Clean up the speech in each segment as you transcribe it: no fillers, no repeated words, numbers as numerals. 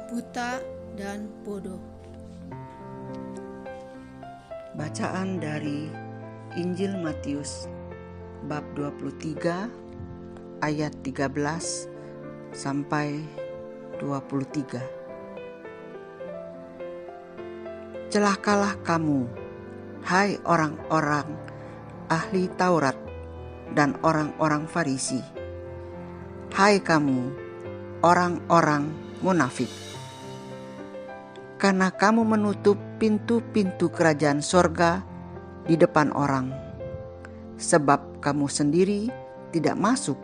buta dan bodoh. Bacaan dari Injil Matius bab 23 ayat 13 sampai 23. Celakalah kamu, hai orang-orang ahli Taurat dan orang-orang Farisi. Hai kamu, orang-orang munafik, karena kamu menutup pintu-pintu kerajaan sorga di depan orang, sebab kamu sendiri tidak masuk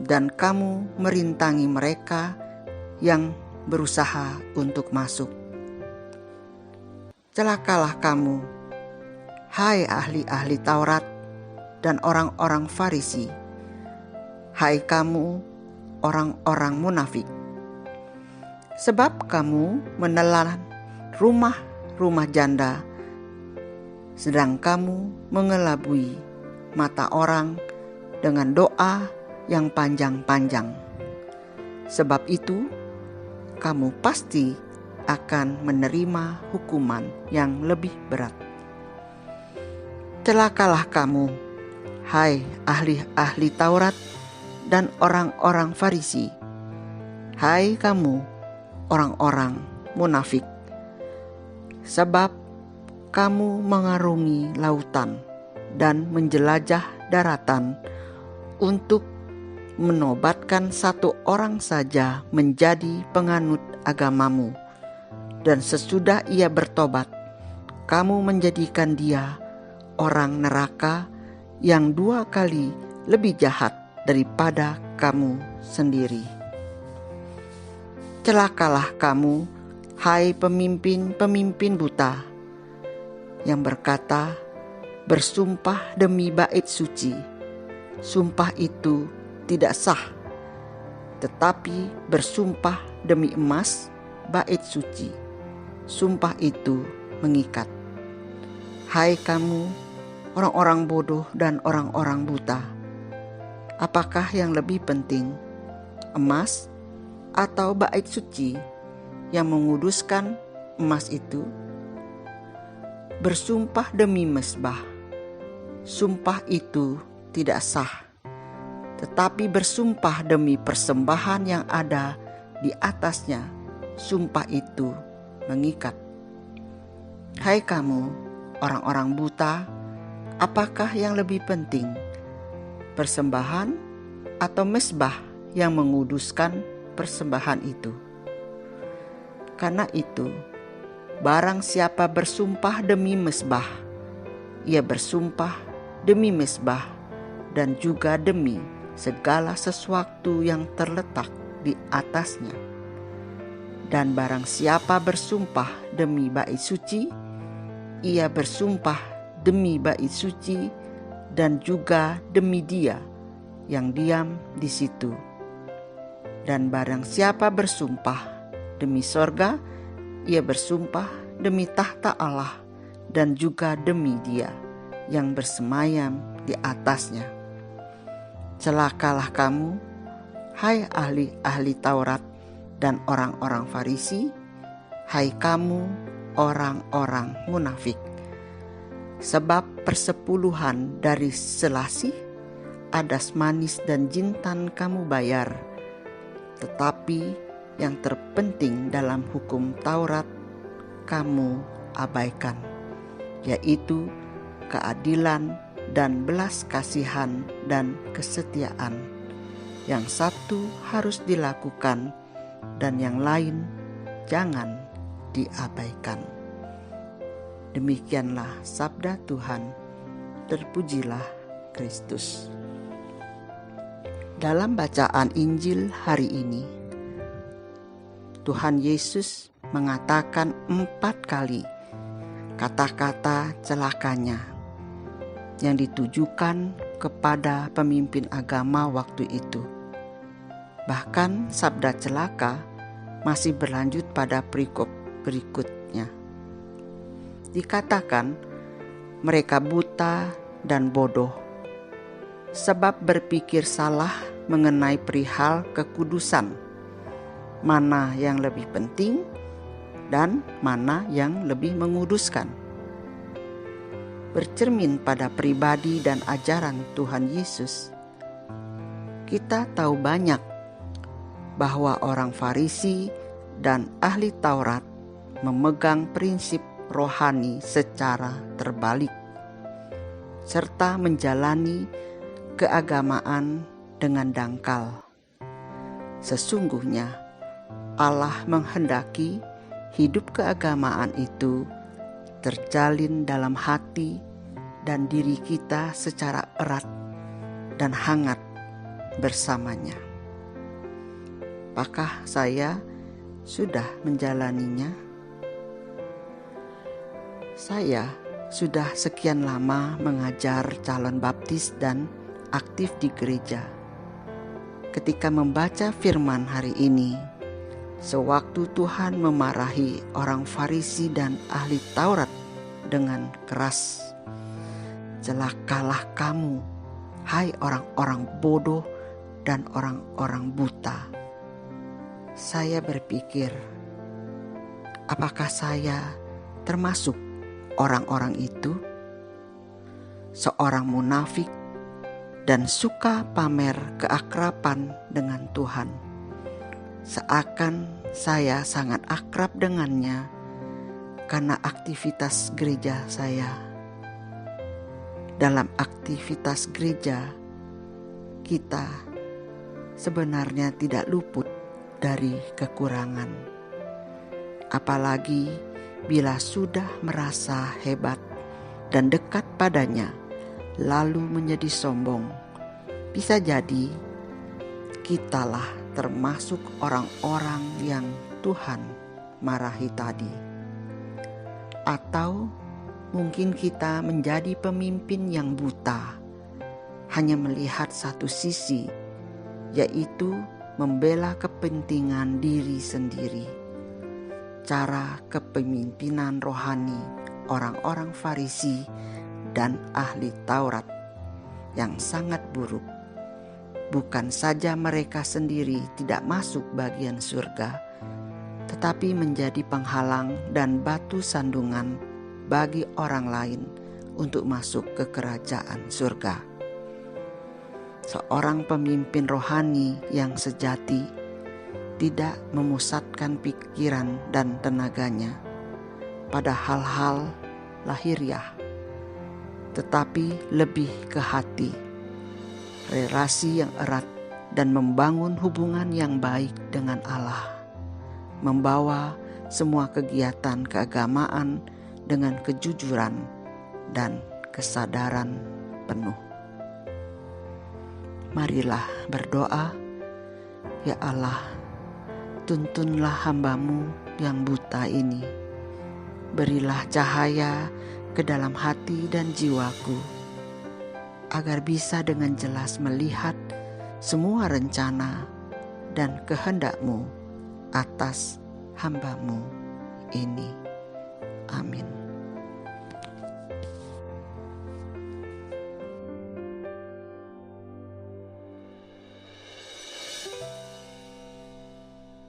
dan kamu merintangi mereka yang berusaha untuk masuk. Celakalah kamu, hai ahli-ahli Taurat dan orang-orang Farisi. Hai kamu, orang-orang munafik, sebab kamu menelan rumah-rumah janda, sedang kamu mengelabui mata orang dengan doa yang panjang-panjang. Sebab itu, kamu pasti akan menerima hukuman yang lebih berat. Celakalah kamu, hai ahli-ahli Taurat dan orang-orang Farisi. Hai kamu, orang-orang munafik, sebab kamu mengarungi lautan dan menjelajah daratan untuk menobatkan satu orang saja menjadi penganut agamamu, dan sesudah ia bertobat, kamu menjadikan dia orang neraka yang 2 kali lebih jahat daripada kamu sendiri. Celakalah kamu, hai pemimpin-pemimpin buta, yang berkata, bersumpah demi bait suci. Sumpah itu tidak sah, tetapi bersumpah demi emas, bait suci. Sumpah itu mengikat. Hai kamu, orang-orang bodoh dan orang-orang buta, apakah yang lebih penting, emas atau bait suci yang menguduskan emas itu? Bersumpah demi mezbah, sumpah itu tidak sah, tetapi bersumpah demi persembahan yang ada di atasnya, sumpah itu mengikat. Hai kamu, orang-orang buta, apakah yang lebih penting, persembahan atau mezbah yang menguduskan persembahan itu? Karena itu, barang siapa bersumpah demi mezbah, ia bersumpah demi mezbah dan juga demi segala sesuatu yang terletak di atasnya. Dan barang siapa bersumpah demi bait suci, ia bersumpah demi bait suci dan juga demi dia yang diam di situ. Dan barang siapa bersumpah demi sorga, ia bersumpah demi tahta Allah dan juga demi dia yang bersemayam di atasnya. Celakalah kamu, hai ahli-ahli Taurat dan orang-orang Farisi. Hai kamu, orang-orang munafik, sebab persepuluhan dari selasih, adas manis dan jintan kamu bayar, tetapi yang terpenting dalam hukum Taurat kamu abaikan, yaitu keadilan dan belas kasihan dan kesetiaan. Yang satu harus dilakukan dan yang lain jangan diabaikan. Demikianlah sabda Tuhan. Terpujilah Kristus. Dalam bacaan Injil hari ini, Tuhan Yesus mengatakan 4 kali kata-kata celakanya yang ditujukan kepada pemimpin agama waktu itu. Bahkan sabda celaka masih berlanjut pada perikop berikutnya. Dikatakan mereka buta dan bodoh, sebab berpikir salah mengenai perihal kekudusan, mana yang lebih penting dan mana yang lebih menguduskan. Bercermin pada pribadi dan ajaran Tuhan Yesus, kita tahu banyak bahwa orang Farisi dan ahli Taurat memegang prinsip rohani secara terbalik, serta menjalani keagamaan dengan dangkal. Sesungguhnya Allah menghendaki hidup keagamaan itu terjalin dalam hati dan diri kita secara erat dan hangat bersamanya. Apakah saya sudah menjalaninya? Saya sudah sekian lama mengajar calon baptis dan aktif di gereja. Ketika membaca firman hari ini, sewaktu Tuhan memarahi orang Farisi dan ahli Taurat dengan keras, "Celakalah kamu, hai orang-orang bodoh dan orang-orang buta." Saya berpikir, apakah saya termasuk orang-orang itu? Seorang munafik dan suka pamer keakraban dengan Tuhan. Seakan saya sangat akrab dengannya karena aktivitas gereja saya. Dalam aktivitas gereja, kita sebenarnya tidak luput dari kekurangan. Apalagi bila sudah merasa hebat dan dekat padanya, lalu menjadi sombong. Bisa jadi kitalah termasuk orang-orang yang Tuhan marahi tadi. Atau mungkin kita menjadi pemimpin yang buta, hanya melihat satu sisi, yaitu membela kepentingan diri sendiri. Cara kepemimpinan rohani orang-orang Farisi dan ahli Taurat yang sangat buruk. Bukan saja mereka sendiri tidak masuk bagian surga, tetapi menjadi penghalang dan batu sandungan bagi orang lain untuk masuk ke kerajaan surga. Seorang pemimpin rohani yang sejati tidak memusatkan pikiran dan tenaganya pada hal-hal lahiriah, tetapi lebih ke hati, relasi yang erat dan membangun hubungan yang baik dengan Allah, membawa semua kegiatan keagamaan dengan kejujuran dan kesadaran penuh. Marilah berdoa. Ya Allah, tuntunlah hamba-Mu yang buta ini. Berilah cahaya ke dalam hati dan jiwaku, agar bisa dengan jelas melihat semua rencana dan kehendak-Mu atas hamba-Mu ini. Amin.